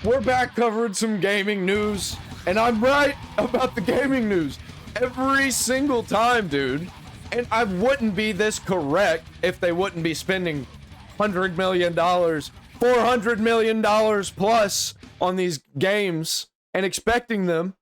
We're back covering some gaming news, and I'm right about the gaming news every single time, dude. And I wouldn't be this correct if they wouldn't be spending $100 million, $400 million plus on these games and expecting them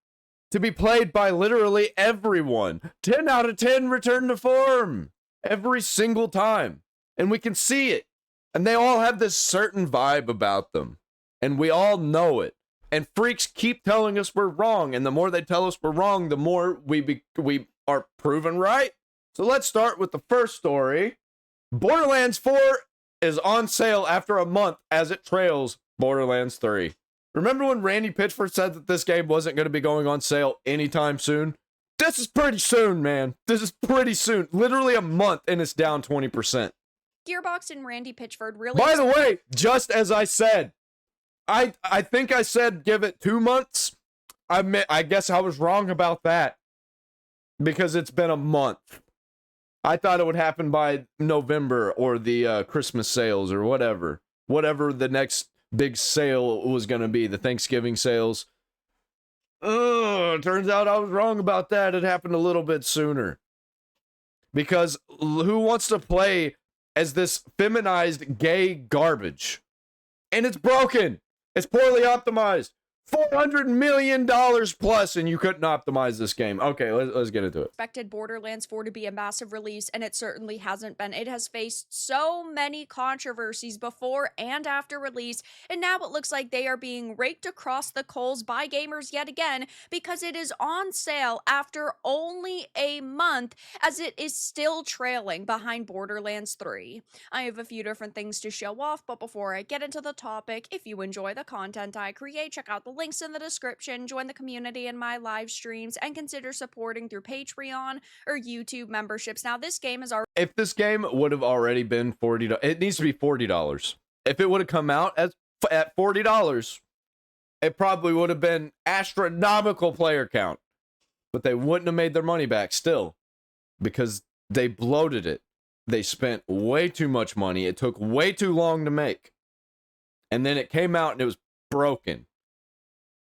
to be played by literally everyone. 10 out of 10 return to form every single time. And we can see it. And they all have this certain vibe about them. And we all know it. And freaks keep telling us we're wrong. And the more they tell us we're wrong, the more we are proven right. So let's start with the first story. Borderlands 4 is on sale after a month as it trails Borderlands 3. Remember when Randy Pitchford said that this game wasn't going to be going on sale anytime soon? This is pretty soon, man. This is pretty soon. Literally a month and it's down 20%. Gearbox and Randy Pitchford really... By the way, just as I said, I think I said give it 2 months. I guess I was wrong about that because it's been a month. I thought it would happen by November or the Christmas sales or whatever the next big sale was going to be, the Thanksgiving sales. Turns out I was wrong about that. It happened a little bit sooner. Because who wants to play as this feminized gay garbage? And it's broken. It's poorly optimized. $400 million plus, and you couldn't optimize this game. Okay, let's get into it. Expected Borderlands 4 to be a massive release, and it certainly hasn't been. It has faced so many controversies before and after release, and now it looks like they are being raked across the coals by gamers yet again because it is on sale after only a month, as it is still trailing behind Borderlands 3. I have a few different things to show off, but before I get into the topic, if you enjoy the content I create, check out the links in the description, join the community in my live streams, and consider supporting through Patreon or YouTube memberships. Now, this game is already... If this game would have already been $40, it needs to be $40. If it would have come out at $40, it probably would have been astronomical player count. But they wouldn't have made their money back still because they bloated it. They spent way too much money. It took way too long to make. And then it came out and it was broken.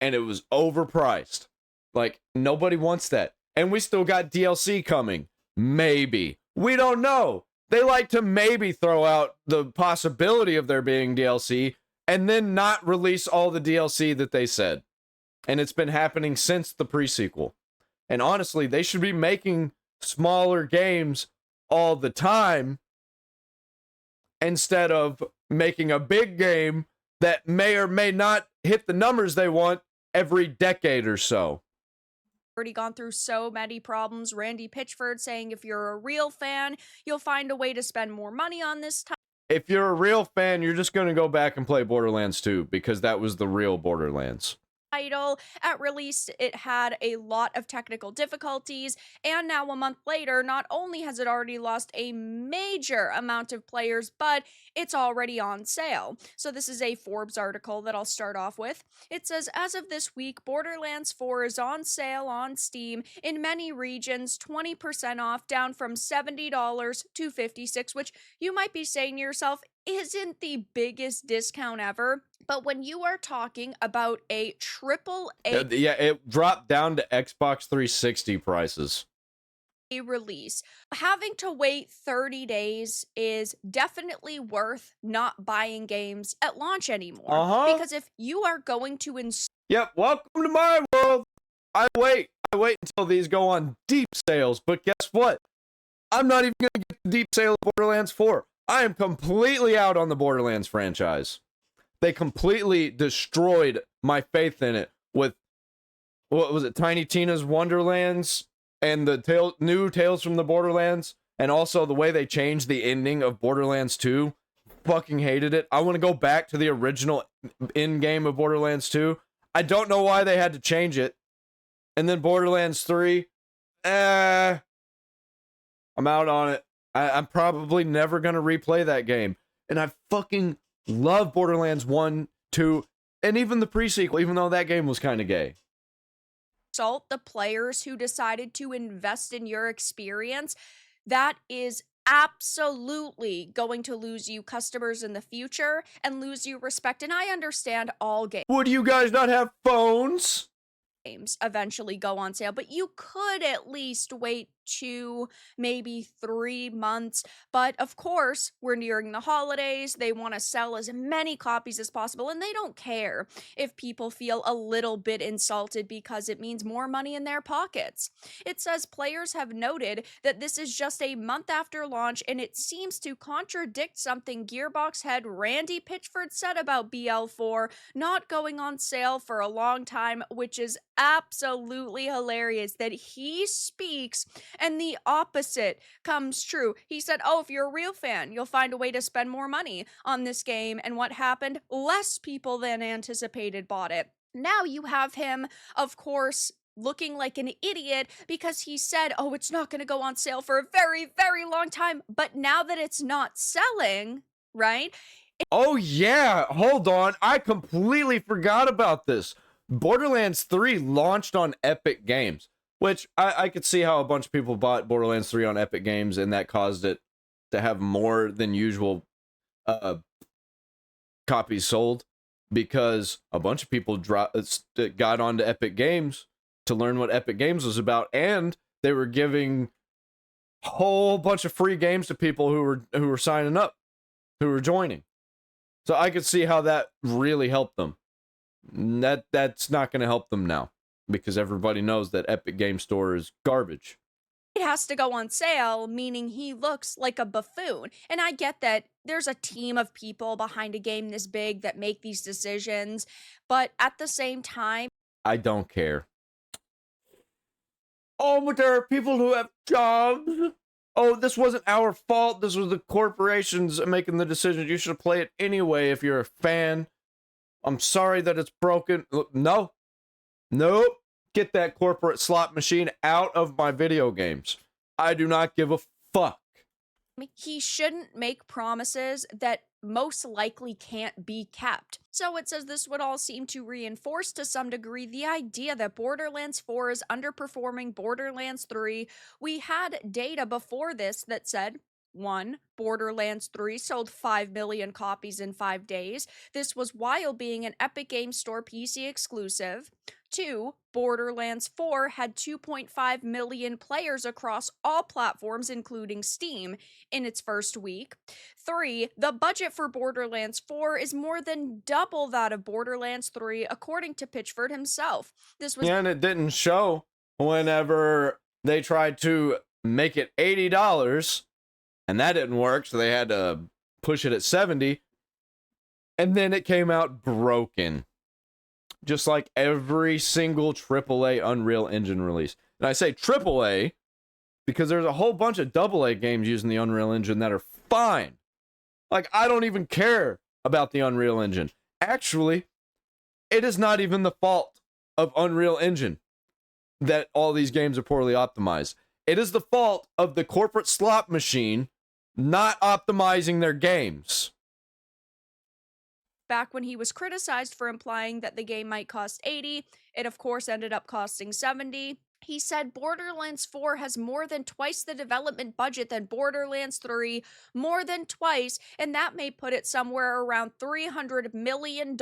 And it was overpriced. Like, nobody wants that. And we still got DLC coming. Maybe. We don't know. They like to maybe throw out the possibility of there being DLC and then not release all the DLC that they said. And it's been happening since the pre-sequel. And honestly, they should be making smaller games all the time instead of making a big game that may or may not hit the numbers they want every decade or so. Already gone through so many problems. Randy Pitchford saying if you're a real fan, you'll find a way to spend more money on this time. If you're a real fan, you're just going to go back and play Borderlands 2 because that was the real Borderlands. Title. At release, it had a lot of technical difficulties, and now a month later, not only has it already lost a major amount of players, but it's already on sale. So this is a Forbes article that I'll start off with. It says, as of this week, Borderlands 4 is on sale on Steam in many regions, 20% off, down from $70 to $56, which you might be saying to yourself, isn't the biggest discount ever. But when you are talking about a AAA... Yeah, it dropped down to Xbox 360 prices. Release. Having to wait 30 days is definitely worth not buying games at launch anymore. Because if you are going to Yep, welcome to my world. I wait until these go on deep sales. But guess what? I'm not even going to get the deep sale of Borderlands 4. I am completely out on the Borderlands franchise. They completely destroyed my faith in it with, what was it, Tiny Tina's Wonderlands and the new Tales from the Borderlands, and also the way they changed the ending of Borderlands 2. Fucking hated it. I want to go back to the original end game of Borderlands 2. I don't know why they had to change it. And then Borderlands 3, I'm out on it. I'm probably never going to replay that game. And I fucking love Borderlands 1, 2, and even the pre-sequel, even though that game was kind of gay. Insult the players who decided to invest in your experience. That is absolutely going to lose you customers in the future and lose you respect. And I understand all Would you guys not have phones? games eventually go on sale, but you could at least wait 2, maybe 3 months. But of course, we're nearing the holidays. They want to sell as many copies as possible, and they don't care if people feel a little bit insulted because it means more money in their pockets. It says players have noted that this is just a month after launch, and it seems to contradict something Gearbox head Randy Pitchford said about BL4 not going on sale for a long time, which is absolutely hilarious that he speaks and the opposite comes true. He said, "Oh, if you're a real fan, you'll find a way to spend more money on this game." And what happened? Less people than anticipated bought it. Now you have him, of course, looking like an idiot because he said, "Oh, it's not going to go on sale for a very, very long time." But now that it's not selling, right? Oh yeah, hold on. I completely forgot about this. Borderlands 3 launched on Epic Games, which I could see how a bunch of people bought Borderlands 3 on Epic Games, and that caused it to have more than usual copies sold, because a bunch of people got onto Epic Games to learn what Epic Games was about, and they were giving a whole bunch of free games to people who were signing up, who were joining. So I could see how that really helped them. That's not going to help them now, because everybody knows that Epic Game Store is garbage. It has to go on sale, meaning he looks like a buffoon. And I get that there's a team of people behind a game this big that make these decisions, but at the same time, I don't care. Oh, but there are people who have jobs. Oh, this wasn't our fault. This was the corporations making the decision. You should play it anyway if you're a fan. I'm sorry that it's broken. No. Nope. Get that corporate slot machine out of my video games. I do not give a fuck. he shouldn't make promises that most likely can't be kept. So it says this would all seem to reinforce to some degree the idea that Borderlands 4 is underperforming Borderlands 3. We had data before this that said, 1. Borderlands 3 sold 5 million copies in 5 days. This was while being an Epic Games Store PC exclusive. 2. Borderlands 4 had 2.5 million players across all platforms, including Steam, in its first week. 3. The budget for Borderlands 4 is more than double that of Borderlands 3, according to Pitchford himself. This was and it didn't show whenever they tried to make it $80, and that didn't work, so they had to push it at 70, and then it came out broken. Just like every single AAA Unreal Engine release. And I say AAA because there's a whole bunch of AA games using the Unreal Engine that are fine. Like, I don't even care about the Unreal Engine. Actually, it is not even the fault of Unreal Engine that all these games are poorly optimized. It is the fault of the corporate slot machine not optimizing their games. Back when he was criticized for implying that the game might cost 80, it of course ended up costing 70. He said Borderlands 4 has more than twice the development budget than Borderlands 3, more than twice, and that may put it somewhere around $300 million.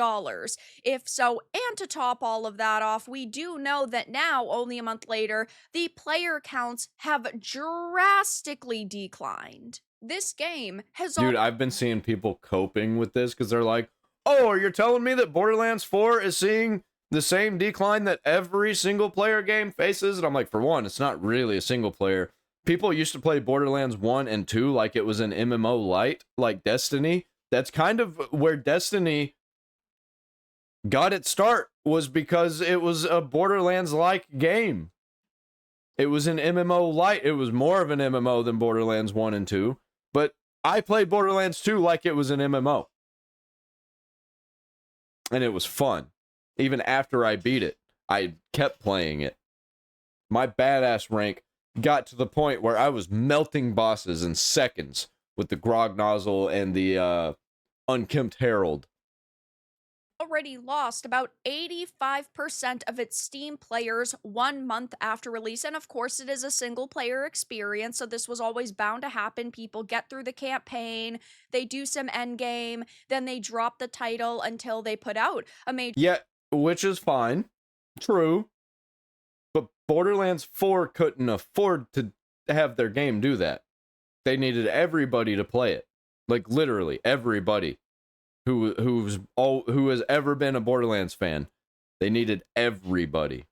If so, and to top all of that off, we do know that now, only a month later, the player counts have drastically declined. This game has... Dude, I've been seeing people coping with this because they're like, oh, you're telling me that Borderlands 4 is seeing the same decline that every single player game faces? And I'm like, for one, it's not really a single player. People used to play Borderlands 1 and 2 like it was an MMO light, like Destiny. That's kind of where Destiny got its start, was because it was a Borderlands-like game. It was an MMO light. It was more of an MMO than Borderlands 1 and 2. But I played Borderlands 2 like it was an MMO. And it was fun. Even after I beat it, I kept playing it. My badass rank got to the point where I was melting bosses in seconds with the Grog Nozzle and the Unkempt Herald. already lost about 85% of its Steam players 1 month after release. And of course, it is a single player experience, so this was always bound to happen. People get through the campaign, they do some end game, then they drop the title until they put out a major. Yeah, which is fine. True. But Borderlands 4 couldn't afford to have their game do that. They needed everybody to play it. Like literally everybody who has ever been a Borderlands fan. They needed everybody.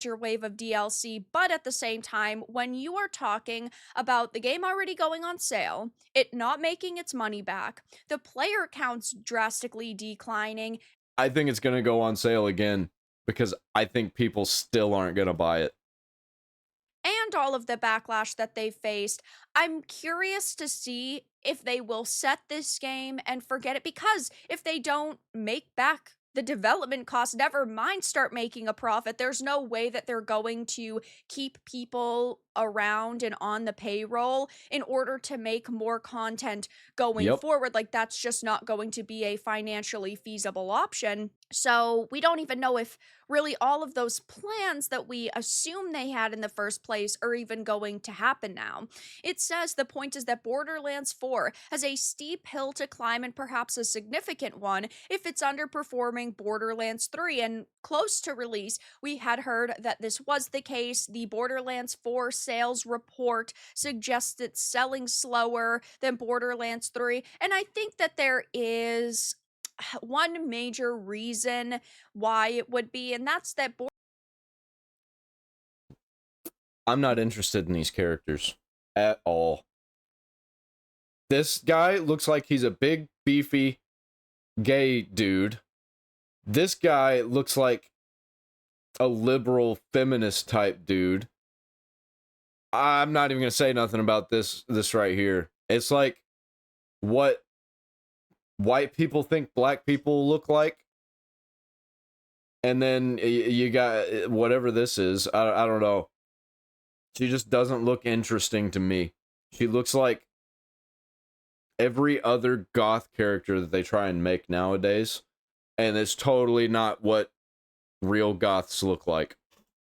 Wave of DLC, but at the same time, when you are talking about the game already going on sale, it not making its money back, the player counts drastically declining, I think it's going to go on sale again because I think people still aren't going to buy it. and all of the backlash that they've faced, I'm curious to see if they will set this game and forget it, because if they don't make back the development costs, never mind start making a profit, there's no way that they're going to keep people around and on the payroll in order to make more content going forward. Like, that's just not going to be a financially feasible option. So we don't even know if really all of those plans that we assume they had in the first place are even going to happen now. It says the point is that Borderlands 4 has a steep hill to climb, and perhaps a significant one, if it's underperforming Borderlands 3. And close to release, we had heard that this was the case. The Borderlands 4 sales report suggests it's selling slower than Borderlands 3. And I think that there is one major reason why it would be, and that's that I'm not interested in these characters at all. This guy looks like he's a big, beefy, gay dude. This guy looks like a liberal, feminist type dude. I'm not even going to say nothing about this right here. It's like what white people think black people look like. And then you got whatever this is. I don't know. She just doesn't look interesting to me. She looks like every other goth character that they try and make nowadays. And it's totally not what real goths look like.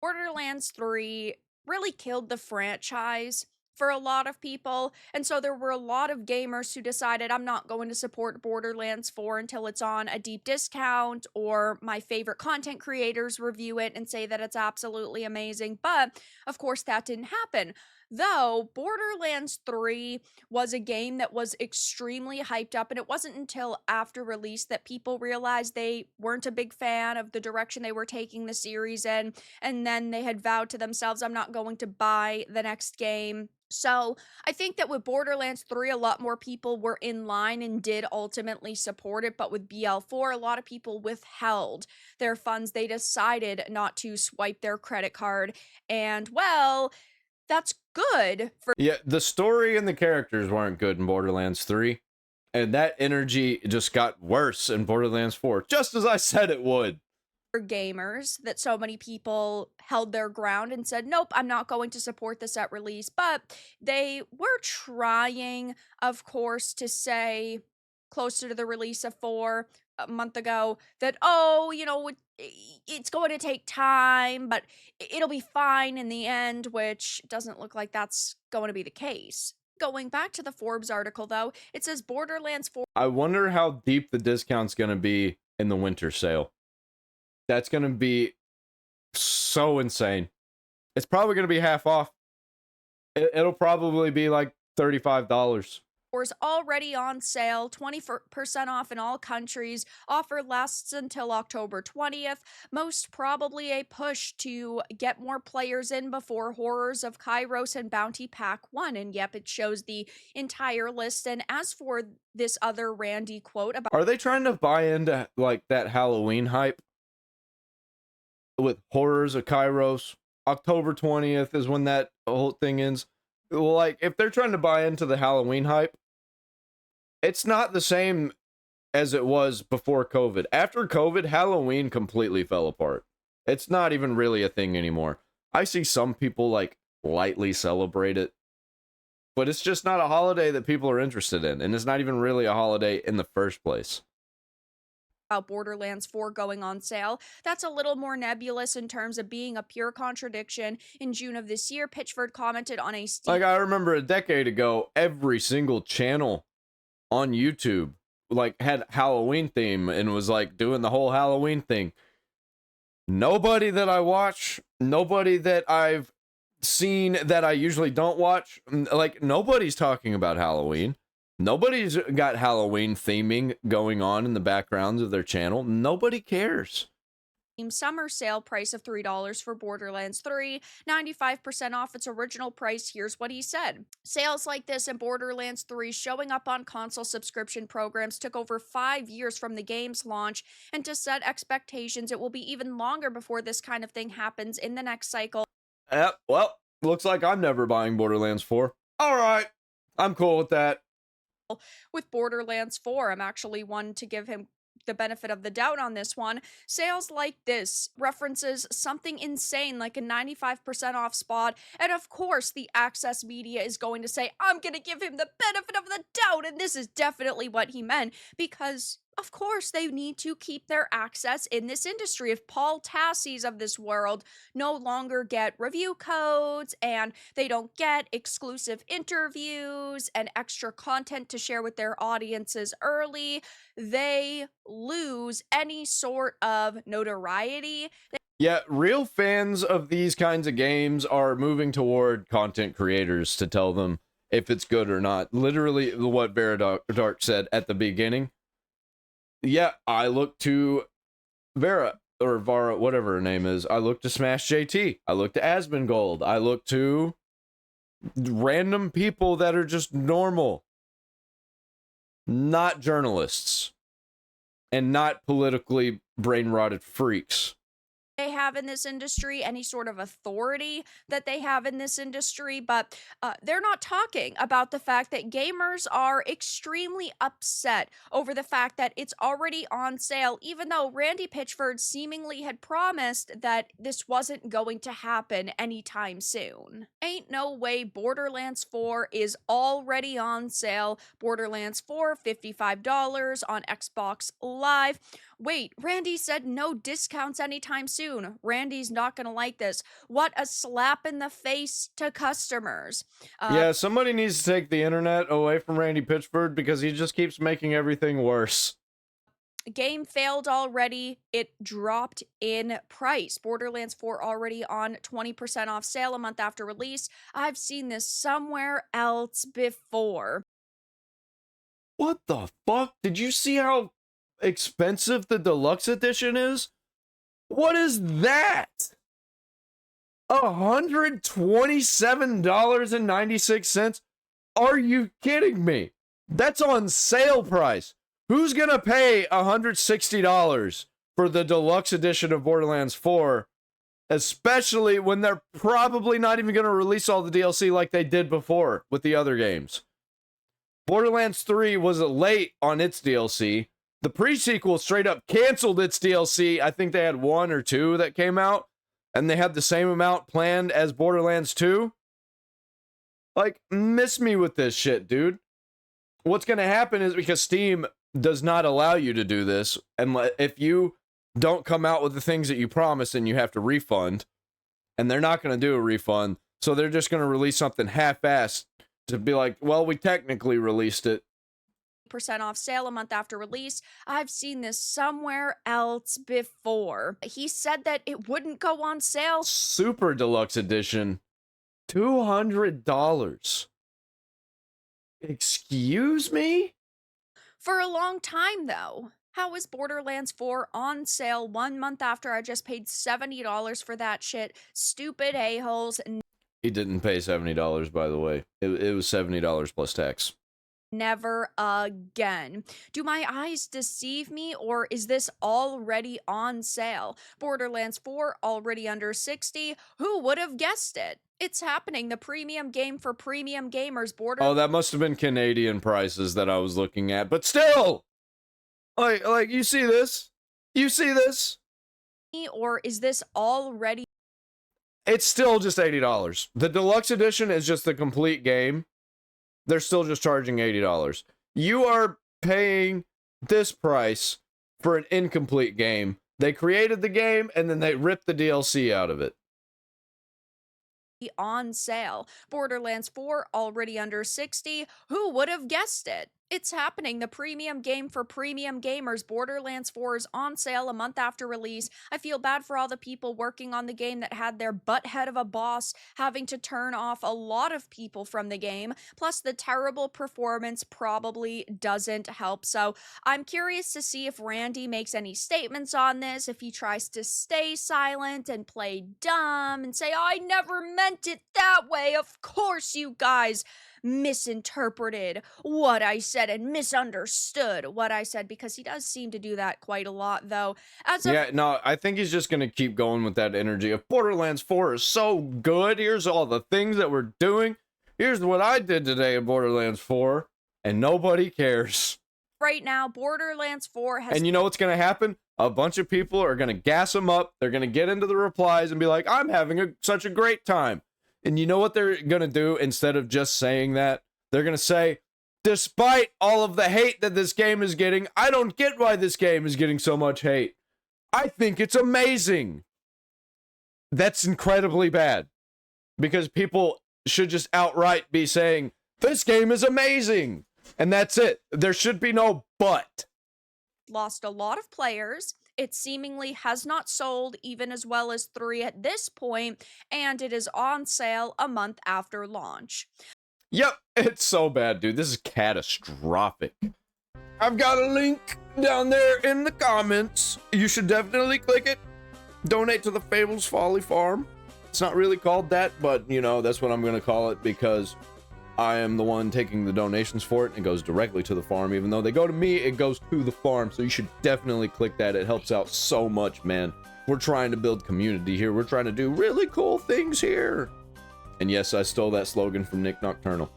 Borderlands 3 really killed the franchise for a lot of people, and so there were a lot of gamers who decided, I'm not going to support Borderlands 4 until it's on a deep discount, or my favorite content creators review it and say that it's absolutely amazing. But of course that didn't happen. Though Borderlands 3 was a game that was extremely hyped up, and it wasn't until after release that people realized they weren't a big fan of the direction they were taking the series in, and then they had vowed to themselves, I'm not going to buy the next game. So I think that with Borderlands 3, a lot more people were in line and did ultimately support it. But with BL4, a lot of people withheld their funds. They decided not to swipe their credit card. And, well, that's good for. Yeah, the story and the characters weren't good in Borderlands 3. And that energy just got worse in Borderlands 4, just as I said it would. Gamers, that so many people held their ground and said, nope, I'm not going to support this at release. But they were trying, of course, to say closer to the release of 4 a month ago that, oh, you know, it's going to take time, but it'll be fine in the end, which doesn't look like that's going to be the case. Going back to the Forbes article, though, it says Borderlands 4. I wonder how deep the discount's going to be in the winter sale. That's going to be so insane. It's probably going to be half off. It'll probably be like $35. Is already on sale, 20% off in all countries. Offer lasts until October 20th. Most probably a push to get more players in before Horrors of Kairos and Bounty Pack 1. And yep, it shows the entire list. And as for this other Randy quote about, are they trying to buy into like that Halloween hype with Horrors of Kairos? October 20th is when that whole thing ends. Like, if they're trying to buy into the Halloween hype, it's not the same as it was before COVID. After COVID, Halloween completely fell apart. It's not even really a thing anymore. I see some people like lightly celebrate it, but it's just not a holiday that people are interested in, and it's not even really a holiday in the first place. about Borderlands 4 going on sale. That's a little more nebulous in terms of being a pure contradiction. In June of this year, Pitchford commented on a Steam. Like, I remember a decade ago, every single channel on YouTube, like, had Halloween theme and was, like, doing the whole Halloween thing. Nobody that I watch, nobody that I've seen that I usually don't watch, like, nobody's talking about Halloween. Nobody's got Halloween theming going on in the backgrounds of their channel. Nobody cares. Summer sale price of $3 for Borderlands 3, 95% off its original price. Here's what he said. Sales like this in Borderlands 3 showing up on console subscription programs took over 5 years from the game's launch, and to set expectations, it will be even longer before this kind of thing happens in the next cycle. Well, looks like I'm never buying Borderlands 4. All right, I'm cool with that. With Borderlands 4, I'm actually one to give him the benefit of the doubt on this one. Sales like this references something insane like a 95% off spot, and of course the Access media is going to say, I'm gonna give him the benefit of the doubt, and this is definitely what he meant, because of course they need to keep their access in this industry. If Paul Tassies of this world no longer get review codes and they don't get exclusive interviews and extra content to share with their audiences early, they lose any sort of notoriety. Yeah, real fans of these kinds of games are moving toward content creators to tell them if it's good or not. Literally what Dark said at the beginning. Yeah, I look to Vera, or Vara, whatever her name is. I look to Smash JT. I look to Asmongold. I look to random people that are just normal. Not journalists. And not politically brain-rotted freaks. They have in this industry, any sort of authority that they have in this industry, but they're not talking about the fact that gamers are extremely upset over the fact that it's already on sale, even though Randy Pitchford seemingly had promised that this wasn't going to happen anytime soon. Ain't no way Borderlands 4 is already on sale. Borderlands 4, $55 on Xbox Live. Wait, Randy said no discounts anytime soon. Randy's not gonna like this. What a slap in the face to customers. Yeah, somebody needs to take the internet away from Randy Pitchford because he just keeps making everything worse. Game failed already. It dropped in price. Borderlands 4 already on 20% off sale a month after release. I've seen this somewhere else before. What the fuck? Did you see how expensive the deluxe edition is? What is that? $127.96? Are you kidding me? That's on sale price. Who's gonna pay $160 for the deluxe edition of Borderlands 4, especially when they're probably not even gonna release all the DLC like they did before with the other games? Borderlands 3 was late on its DLC. The pre-sequel straight up canceled its DLC. I think they had 1 or 2 that came out, and they had the same amount planned as Borderlands 2. Like, miss me with this shit, dude. What's going to happen is, because Steam does not allow you to do this, and if you don't come out with the things that you promised, then you have to refund, and they're not going to do a refund, so they're just going to release something half-assed to be like, well, we technically released it. Percent off sale a month after release. I've seen this somewhere else before. He said that it wouldn't go on sale. Super Deluxe Edition, $200. Excuse me? For a long time, though. How is Borderlands 4 on sale 1 month after I just paid $70 for that shit? Stupid a-holes. He didn't pay $70, by the way. It was $70 plus tax. Never again. Do my eyes deceive me, or is this already on sale? Borderlands 4 already under $60. Who would have guessed it? It's happening. The premium game for premium gamers. Oh, that must have been Canadian prices that I was looking at, but still, like you see this? You see this? Or is this already? It's still just $80. The deluxe edition is just the complete game. They're still just charging $80. You are paying this price for an incomplete game. They created the game and then they ripped the DLC out of it. On sale. Borderlands 4 already under 60. Who would have guessed it? It's happening. The premium game for premium gamers, Borderlands 4, is on sale a month after release. I feel bad for all the people working on the game that had their butthead of a boss having to turn off a lot of people from the game. Plus, the terrible performance probably doesn't help. So I'm curious to see if Randy makes any statements on this, if he tries to stay silent and play dumb and say, I never meant it that way. Of course, you guys misinterpreted what I said and misunderstood what I said, because he does seem to do that quite a lot, though. Yeah, no, I think he's just gonna keep going with that energy of Borderlands 4 is so good. Here's all the things that we're doing. Here's what I did today in Borderlands 4, and nobody cares. Right now, Borderlands 4 has... And you know what's gonna happen? A bunch of people are gonna gas him up. They're gonna get into the replies and be like, I'm having such a great time. And you know what they're going to do instead of just saying that? They're going to say, despite all of the hate that this game is getting, I don't get why this game is getting so much hate. I think it's amazing. That's incredibly bad. Because people should just outright be saying, this game is amazing. And that's it. There should be no but. Lost a lot of players. It seemingly has not sold even as well as 3 at this point, and it is on sale a month after launch. Yep, it's so bad, dude. This is catastrophic. I've got a link down there in the comments. You should definitely click it. Donate to the Fables Folly Farm. It's not really called that, but, you know, that's what I'm going to call it because I am the one taking the donations for it. It goes directly to the farm. Even though they go to me, it goes to the farm. So you should definitely click that. It helps out so much, man. We're trying to build community here. We're trying to do really cool things here. And yes, I stole that slogan from Nick Nocturnal.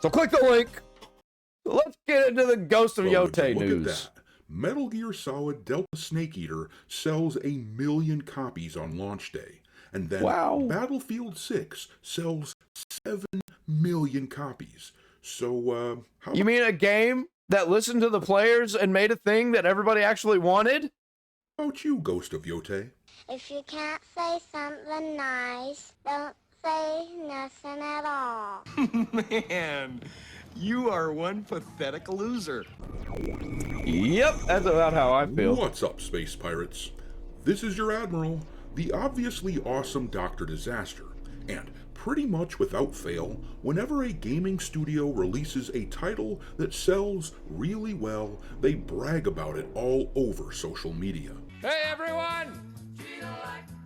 So click the link. Let's get into the Ghost of Yotei news. At that. Metal Gear Solid Delta Snake Eater sells 1 million copies on launch day. And then Battlefield 6 sells 7 million copies. So, how... You mean a game that listened to the players and made a thing that everybody actually wanted? How about you, Ghost of Yotei? If you can't say something nice, don't say nothing at all. Man, you are one pathetic loser. Yep, that's about how I feel. What's up, Space Pirates? This is your Admiral, the obviously awesome Dr. Disaster, and pretty much without fail, whenever a gaming studio releases a title that sells really well, they brag about it all over social media. Hey everyone!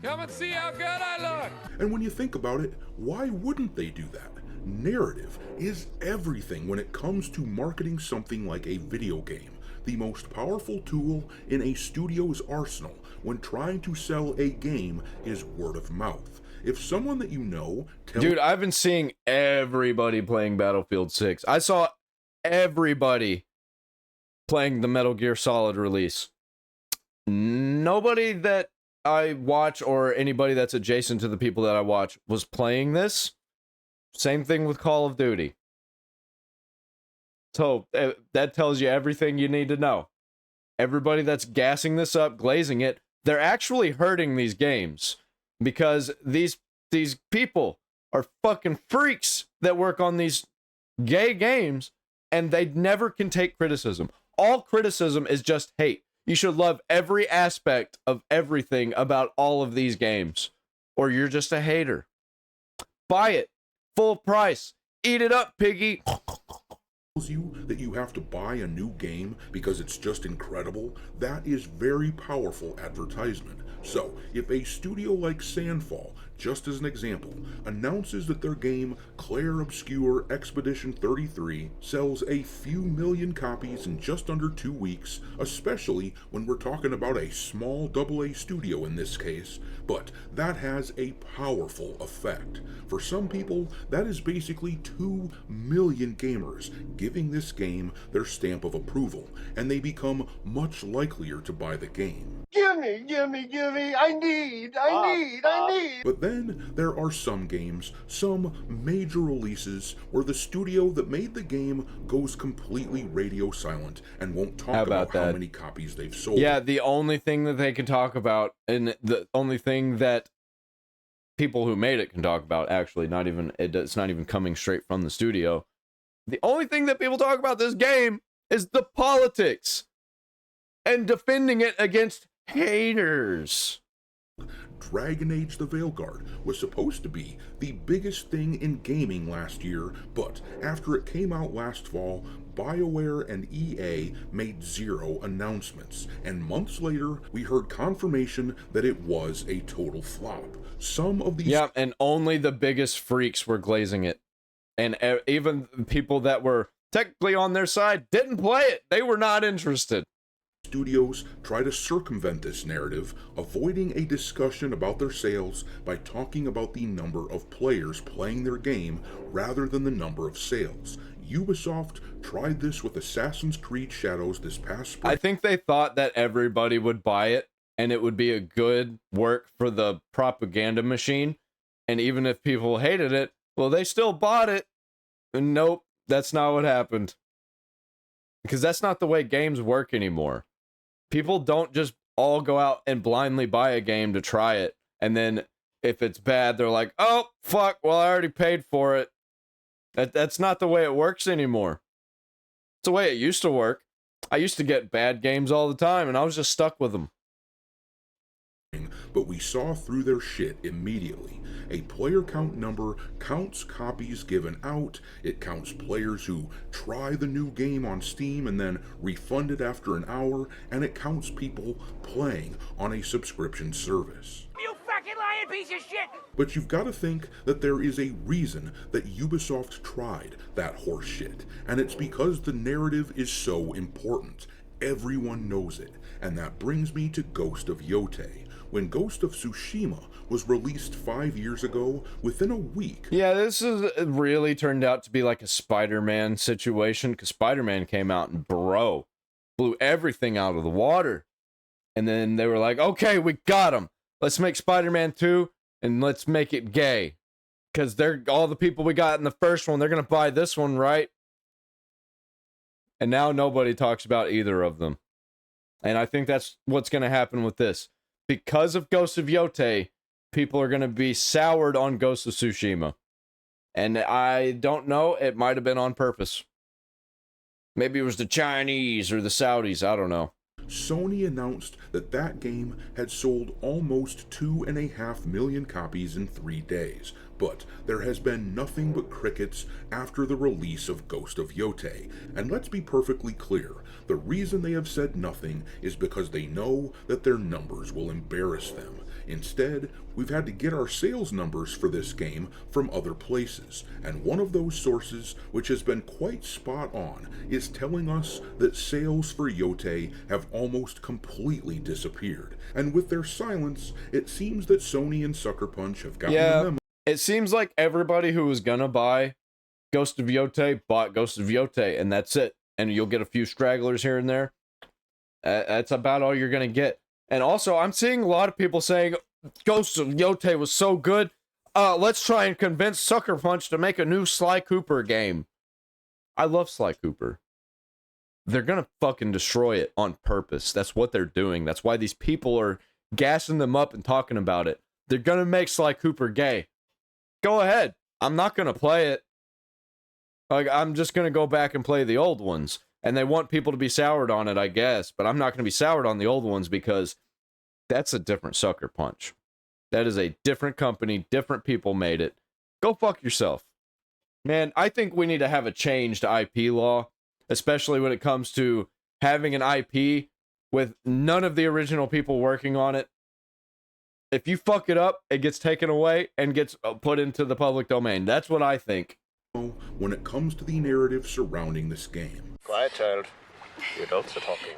Come and see how good I look! And when you think about it, why wouldn't they do that? Narrative is everything when it comes to marketing something like a video game. The most powerful tool in a studio's arsenal when trying to sell a game is word of mouth. If someone that you know... Dude, I've been seeing everybody playing Battlefield 6. I saw everybody playing the Metal Gear Solid release. Nobody that I watch or anybody that's adjacent to the people that I watch was playing this. Same thing with Call of Duty. So that tells you everything you need to know. Everybody that's gassing this up, glazing it, they're actually hurting these games because these people are fucking freaks that work on these gay games and they never can take criticism. All criticism is just hate. You should love every aspect of everything about all of these games or you're just a hater. Buy it. Full price. Eat it up, piggy. You that you have to buy a new game because it's just incredible, that is very powerful advertisement. So, if a studio like Sandfall, just as an example, announces that their game Claire Obscure Expedition 33 sells a few million copies in just under 2 weeks, especially when we're talking about a small AA studio in this case, but that has a powerful effect. For some people, that is basically 2 million gamers giving this game their stamp of approval, and they become much likelier to buy the game. Give Gimme, I need. But then there are some games, some major releases, where the studio that made the game goes completely radio silent and won't talk about how many copies they've sold. Yeah, the only thing that they can talk about, and the only thing that people who made it can talk about, actually, it's not even coming straight from the studio. The only thing that people talk about this game is the politics and defending it against haters. Dragon Age the Veilguard was supposed to be the biggest thing in gaming last year, but after it came out last fall, BioWare and EA made zero announcements, and months later, we heard confirmation that it was a total flop. Some of these... Yeah, and only the biggest freaks were glazing it. And even people that were technically on their side didn't play it. They were not interested. Studios try to circumvent this narrative, avoiding a discussion about their sales by talking about the number of players playing their game rather than the number of sales. Ubisoft tried this with Assassin's Creed Shadows this past spring. I think they thought that everybody would buy it and it would be a good work for the propaganda machine. And even if people hated it, well, they still bought it. And nope, that's not what happened. Because that's not the way games work anymore. People don't just all go out and blindly buy a game to try it. And then if it's bad, they're like, oh, fuck, well, I already paid for it. That's not the way it works anymore. It's the way it used to work. I used to get bad games all the time, and I was just stuck with them. But we saw through their shit immediately. A player count number counts copies given out, it counts players who try the new game on Steam and then refund it after an hour, and it counts people playing on a subscription service. You fucking lying piece of shit! But you've got to think that there is a reason that Ubisoft tried that horse shit, and it's because the narrative is so important. Everyone knows it, and that brings me to Ghost of Yotei. When Ghost of Tsushima was released 5 years ago, within a week... Yeah, this is really turned out to be like a Spider-Man situation, because Spider-Man came out and blew everything out of the water. And then they were like, okay, we got him. Let's make Spider-Man 2, and let's make it gay. Because they're all the people we got in the first one, they're going to buy this one, right? And now nobody talks about either of them. And I think that's what's going to happen with this. Because of Ghost of Yotei, people are going to be soured on Ghost of Tsushima. And I don't know, it might have been on purpose. Maybe it was the Chinese or the Saudis, I don't know. Sony announced that that game had sold almost 2.5 million copies in 3 days, but there has been nothing but crickets after the release of Ghost of Yotei. And let's be perfectly clear, the reason they have said nothing is because they know that their numbers will embarrass them. Instead, we've had to get our sales numbers for this game from other places, and one of those sources, which has been quite spot on, is telling us that sales for Yotei have almost completely disappeared. And with their silence, it seems that Sony and Sucker Punch have gotten the memo. It seems like everybody who was gonna buy Ghost of Yotei bought Ghost of Yotei, and that's it. And you'll get a few stragglers here and there. That's about all you're gonna get. And also, I'm seeing a lot of people saying Ghost of Yotei was so good. Let's try and convince Sucker Punch to make a new Sly Cooper game. I love Sly Cooper. They're gonna fucking destroy it on purpose. That's what they're doing. That's why these people are gassing them up and talking about it. They're gonna make Sly Cooper gay. Go ahead. I'm not gonna play it. Like, I'm just gonna go back and play the old ones. And they want people to be soured on it, I guess. But I'm not gonna be soured on the old ones because that's a different Sucker Punch. That is a different company, different people made it. Go fuck yourself. Man, I think we need to have a changed IP law, especially when it comes to having an IP with none of the original people working on it. If you fuck it up, it gets taken away and gets put into the public domain. That's what I think. When it comes to the narrative surrounding this game. Quiet, child. The adults are talking.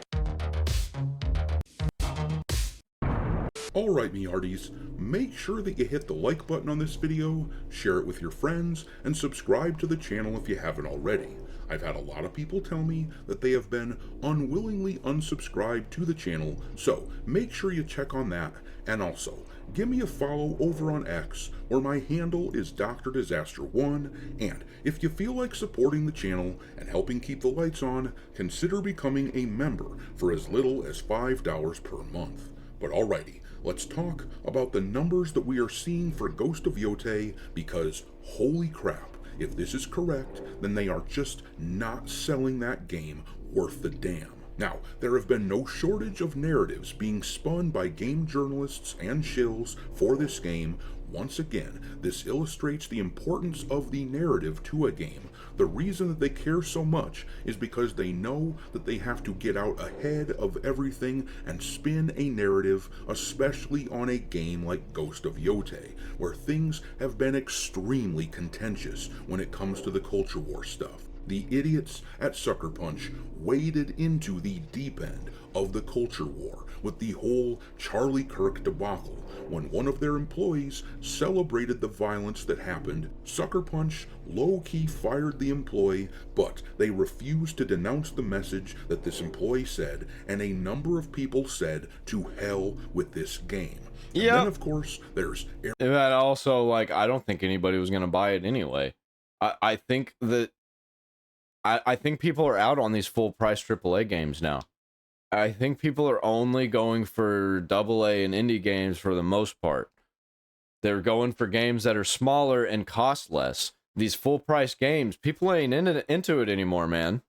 Alright, me hearties, make sure that you hit the like button on this video, share it with your friends, and subscribe to the channel if you haven't already. I've had a lot of people tell me that they have been unwillingly unsubscribed to the channel, so make sure you check on that, and also, give me a follow over on X, where my handle is Dr. Disaster1, and if you feel like supporting the channel and helping keep the lights on, consider becoming a member for as little as $5 per month. But alrighty, let's talk about the numbers that we are seeing for Ghost of Yotei, because holy crap, if this is correct, then they are just not selling that game worth the damn. Now, there have been no shortage of narratives being spun by game journalists and shills for this game. Once again, this illustrates the importance of the narrative to a game. The reason that they care so much is because they know that they have to get out ahead of everything and spin a narrative, especially on a game like Ghost of Yotei, where things have been extremely contentious when it comes to the culture war stuff. The idiots at Sucker Punch waded into the deep end of the culture war with the whole Charlie Kirk debacle. When one of their employees celebrated the violence that happened, Sucker Punch low-key fired the employee, but they refused to denounce the message that this employee said, and a number of people said to hell with this game. Yeah. And then, of course, there's... And that also, like, I don't think anybody was going to buy it anyway. I think that I think people are out on these full-price AAA games now. I think people are only going for AA and indie games for the most part. They're going for games that are smaller and cost less. These full-price games, people ain't into it anymore, man.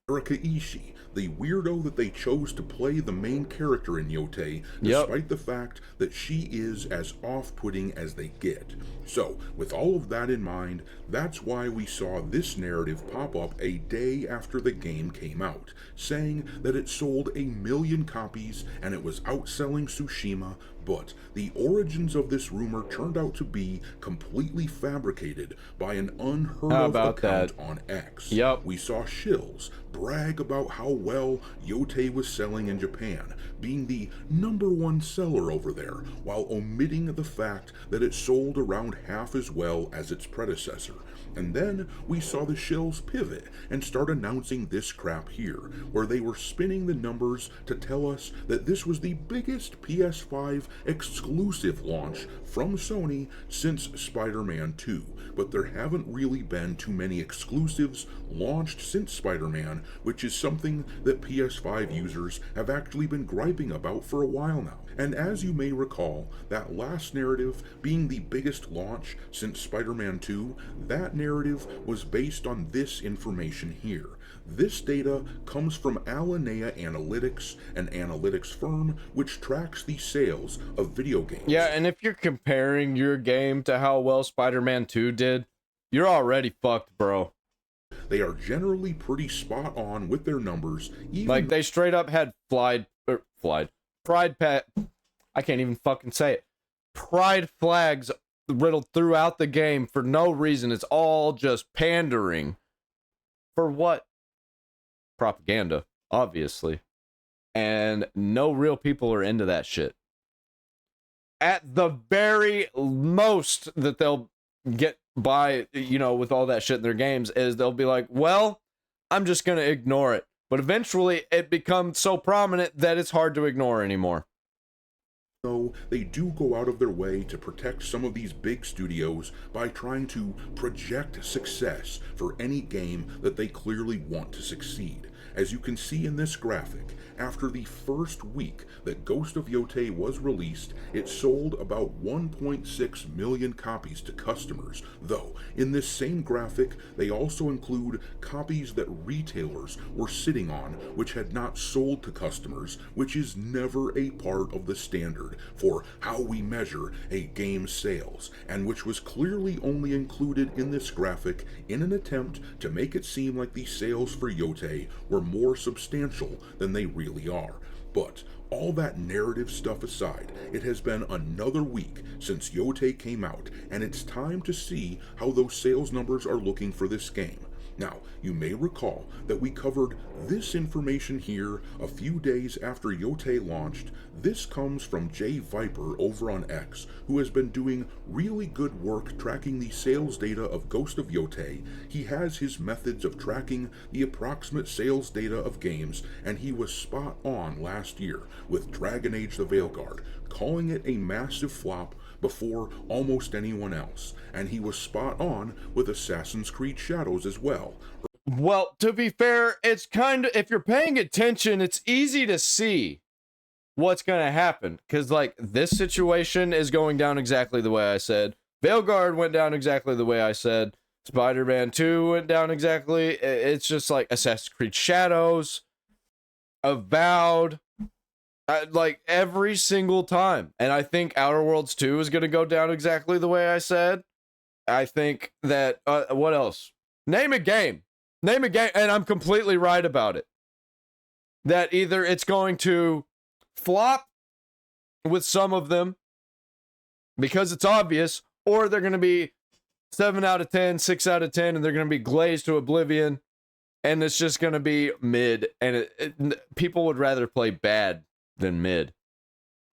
Erika Ishii, the weirdo that they chose to play the main character in Yotei, despite the fact that she is as off-putting as they get. So, with all of that in mind, that's why we saw this narrative pop up a day after the game came out, saying that it sold 1 million copies and it was outselling Tsushima, but the origins of this rumor turned out to be completely fabricated by an unheard of account on X. We saw shills brag about how well Yotei was selling in Japan, being the #1 seller over there, while omitting the fact that it sold around half as well as its predecessor. And then we saw the shills pivot and start announcing this crap here, where they were spinning the numbers to tell us that this was the biggest PS5 exclusive launch from Sony since Spider-Man 2, but there haven't really been too many exclusives launched since Spider-Man, which is something that PS5 users have actually been griping about for a while now. And as you may recall, that last narrative being the biggest launch since Spider-Man 2, that narrative was based on this information here. This data comes from Alinea Analytics, an analytics firm which tracks the sales of video games. Yeah, and if you're comparing your game to how well Spider-Man 2 did, you're already fucked, bro. They are generally pretty spot on with their numbers. Even like, they straight up had I can't even fucking say it. Pride flags riddled throughout the game for no reason. It's all just pandering. For what? Propaganda, obviously. And no real people are into that shit. At the very most that they'll get by, you know, with all that shit in their games is they'll be like, well, I'm just going to ignore it. But eventually it becomes so prominent that it's hard to ignore anymore. So they do go out of their way to protect some of these big studios by trying to project success for any game that they clearly want to succeed. As you can see in this graphic, after the first week that Ghost of Yotei was released, it sold about 1.6 million copies to customers, though in this same graphic they also include copies that retailers were sitting on which had not sold to customers, which is never a part of the standard for how we measure a game's sales, and which was clearly only included in this graphic in an attempt to make it seem like the sales for Yotei were more substantial than they really are. But all that narrative stuff aside, it has been another week since Yotei came out, and it's time to see how those sales numbers are looking for this game. Now, you may recall that we covered this information here a few days after Yotei launched. This comes from Jay Viper over on X, who has been doing really good work tracking the sales data of Ghost of Yotei. He has his methods of tracking the approximate sales data of games, and he was spot on last year with Dragon Age the Veilguard, calling it a massive flop before almost anyone else, and he was spot on with Assassin's Creed Shadows as well. Well, to be fair, it's kind of, if you're paying attention, it's easy to see what's going to happen, because like this situation is going down exactly the way I said. Veilguard went down exactly the way I said. Spider-Man 2 went down exactly. It's just like Assassin's Creed Shadows, Avowed, like every single time. And I think Outer Worlds 2 is going to go down exactly the way I said. I think that, what else? Name a game, and I'm completely right about it. That either it's going to flop with some of them because it's obvious, or they're going to be 7 out of 10, 6 out of 10, and they're going to be glazed to oblivion, and it's just going to be mid, and people would rather play bad than mid.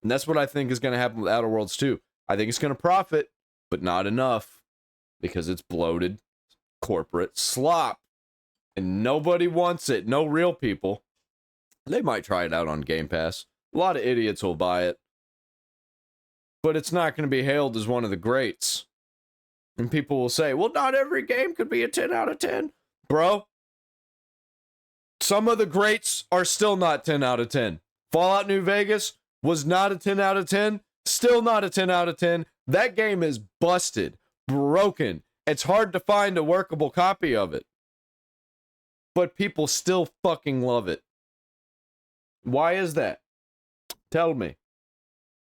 And that's what I think is going to happen with Outer Worlds 2. I think it's going to profit, but not enough, because it's bloated corporate slop, and nobody wants it. No real people. They might try it out on Game Pass. A lot of idiots will buy it, but it's not going to be hailed as one of the greats. And people will say, well, not every game could be a 10 out of 10. Bro, some of the greats are still not 10 out of 10. Fallout New Vegas was not a 10 out of 10. Still not a 10 out of 10. That game is busted, broken. It's hard to find a workable copy of it. But people still fucking love it. Why is that? Tell me.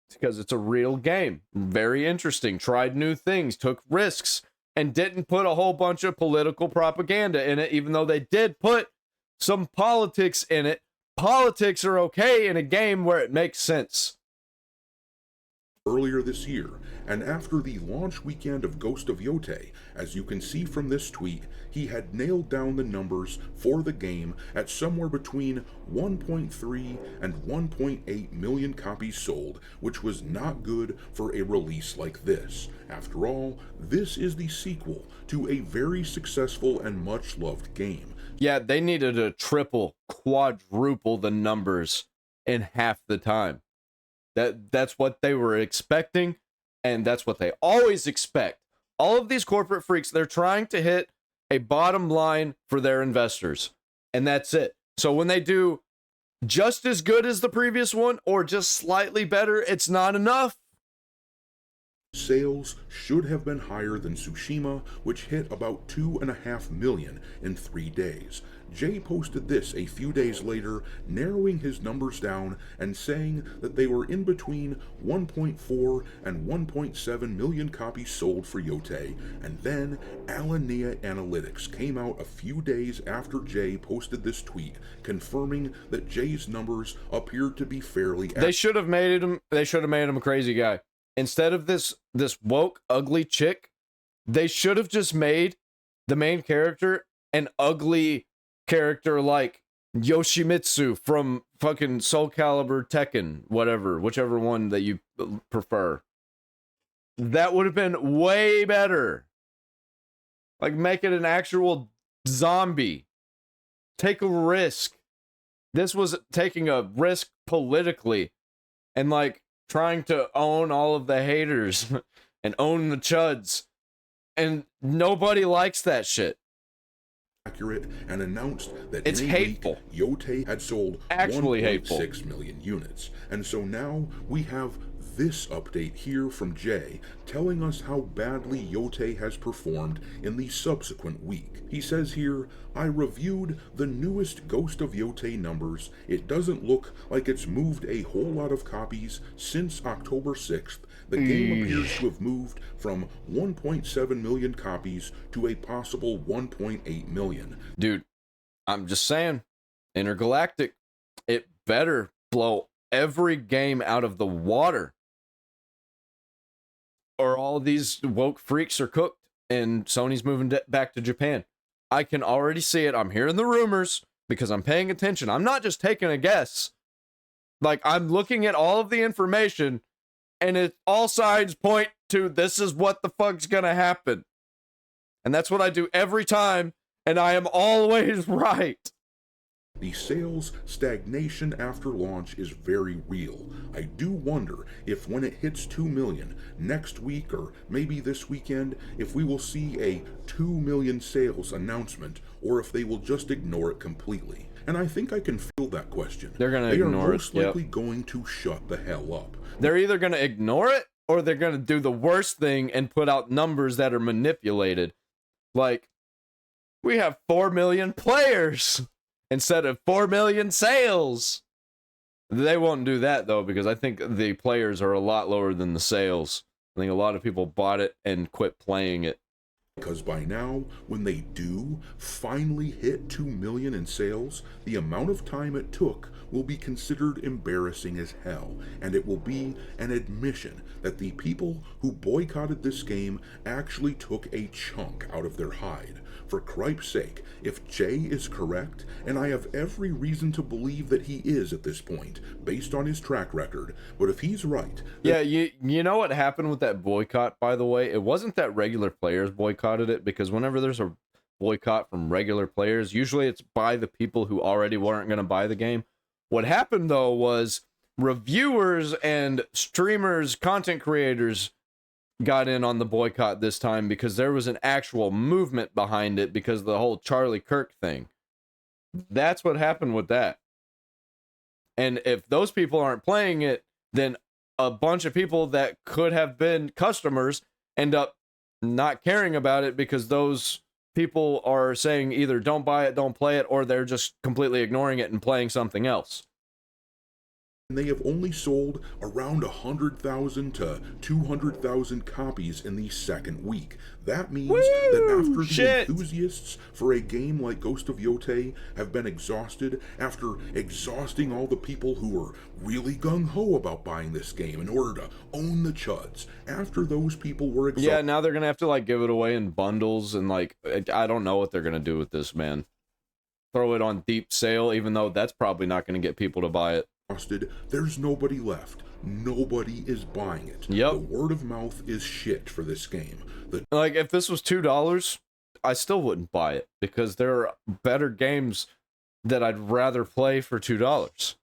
It's because it's a real game. Very interesting. Tried new things, took risks, and didn't put a whole bunch of political propaganda in it, even though they did put some politics in it. Politics are okay in a game where it makes sense. Earlier this year, and after the launch weekend of Ghost of Yotei, as you can see from this tweet, he had nailed down the numbers for the game at somewhere between 1.3 and 1.8 million copies sold, which was not good for a release like this. After all, this is the sequel to a very successful and much loved game. Yeah, they needed to triple, quadruple the numbers in half the time. That's what they were expecting, and that's what they always expect. All of these corporate freaks, they're trying to hit a bottom line for their investors, and that's it. So when they do just as good as the previous one, or just slightly better, it's not enough. Sales should have been higher than Tsushima, which hit about 2.5 million in 3 days. Jay posted this a few days later, narrowing his numbers down and saying that they were in between 1.4 and 1.7 million copies sold for Yotei, and then Alinea Analytics came out a few days after Jay posted this tweet, confirming that Jay's numbers appeared to be fairly accurate. They should have made him a crazy guy. Instead of this woke, ugly chick, they should have just made the main character an ugly character like Yoshimitsu from fucking Soul Calibur, Tekken, whichever one that you prefer. That would have been way better. Like, make it an actual zombie. Take a risk. This was taking a risk politically and like trying to own all of the haters and own the chuds. And nobody likes that shit. Accurate, and announced that it's in a hateful. week, Yotei had sold actually 1.6 million units. And so now we have this update here from Jay telling us how badly Yotei has performed in the subsequent week. He says here, I reviewed the newest Ghost of Yotei numbers. It doesn't look like it's moved a whole lot of copies since October 6th. The game appears to have moved from 1.7 million copies to a possible 1.8 million. Dude, I'm just saying, Intergalactic, it better blow every game out of the water, or all these woke freaks are cooked and Sony's moving back to Japan. I can already see it. I'm hearing the rumors because I'm paying attention. I'm not just taking a guess. Like, I'm looking at all of the information, and all signs point to this is what the fuck's gonna happen. And that's what I do every time, and I am always right. The sales stagnation after launch is very real. I do wonder if when it hits 2 million next week or maybe this weekend, if we will see a 2 million sales announcement or if they will just ignore it completely. And I think I can feel that question. They're going to ignore it. They are most likely going to shut the hell up. They're either going to ignore it or they're going to do the worst thing and put out numbers that are manipulated. Like, we have 4 million players instead of 4 million sales. They won't do that, though, because I think the players are a lot lower than the sales. I think a lot of people bought it and quit playing it. Because by now, when they do finally hit 2 million in sales, the amount of time it took will be considered embarrassing as hell, and it will be an admission that the people who boycotted this game actually took a chunk out of their hide. For cripe's sake, if Jay is correct, and I have every reason to believe that he is at this point, based on his track record, but if he's right... Yeah, you know what happened with that boycott, by the way? It wasn't that regular players boycotted it, because whenever there's a boycott from regular players, usually it's by the people who already weren't going to buy the game. What happened, though, was reviewers and streamers, content creators got in on the boycott this time because there was an actual movement behind it because of the whole Charlie Kirk thing. That's what happened with that. And if those people aren't playing it, then a bunch of people that could have been customers end up not caring about it because those people are saying either don't buy it, don't play it, or they're just completely ignoring it and playing something else. They have only sold around 100,000 to 200,000 copies in the second week. That means that after the enthusiasts for a game like Ghost of Yotei have been exhausted, after exhausting all the people who were really gung-ho about buying this game in order to own the chuds, after those people were exhausted... Yeah, now they're gonna have to, like, give it away in bundles, and, like, I don't know what they're gonna do with this, man. Throw it on deep sale, even though that's probably not gonna get people to buy it. There's nobody left. Nobody is buying it. Yep. The word of mouth is shit for this game. Like, if this was $2, I still wouldn't buy it, because there are better games that I'd rather play for $2.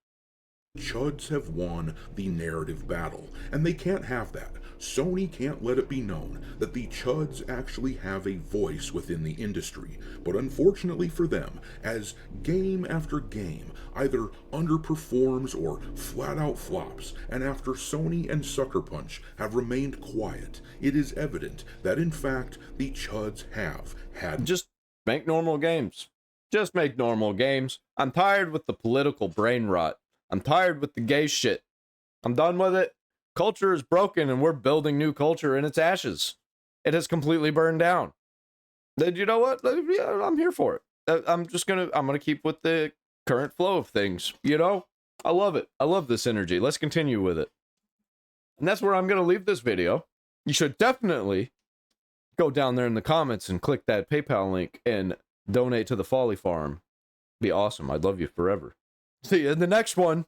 Chuds have won the narrative battle, and they can't have that. Sony can't let it be known that the Chuds actually have a voice within the industry, but unfortunately for them, as game after game either underperforms or flat out flops, and after Sony and Sucker Punch have remained quiet, it is evident that in fact the Chuds have had... Just make normal games. Just make normal games. I'm tired with the political brain rot. I'm tired with the gay shit. I'm done with it. Culture is broken and we're building new culture in its ashes. It has completely burned down. Then you know what? I'm here for it. I'm gonna keep with the current flow of things. You know? I love it. I love this energy. Let's continue with it. And that's where I'm gonna leave this video. You should definitely go down there in the comments and click that PayPal link and donate to the Folly Farm. Be awesome. I'd love you forever. See you in the next one.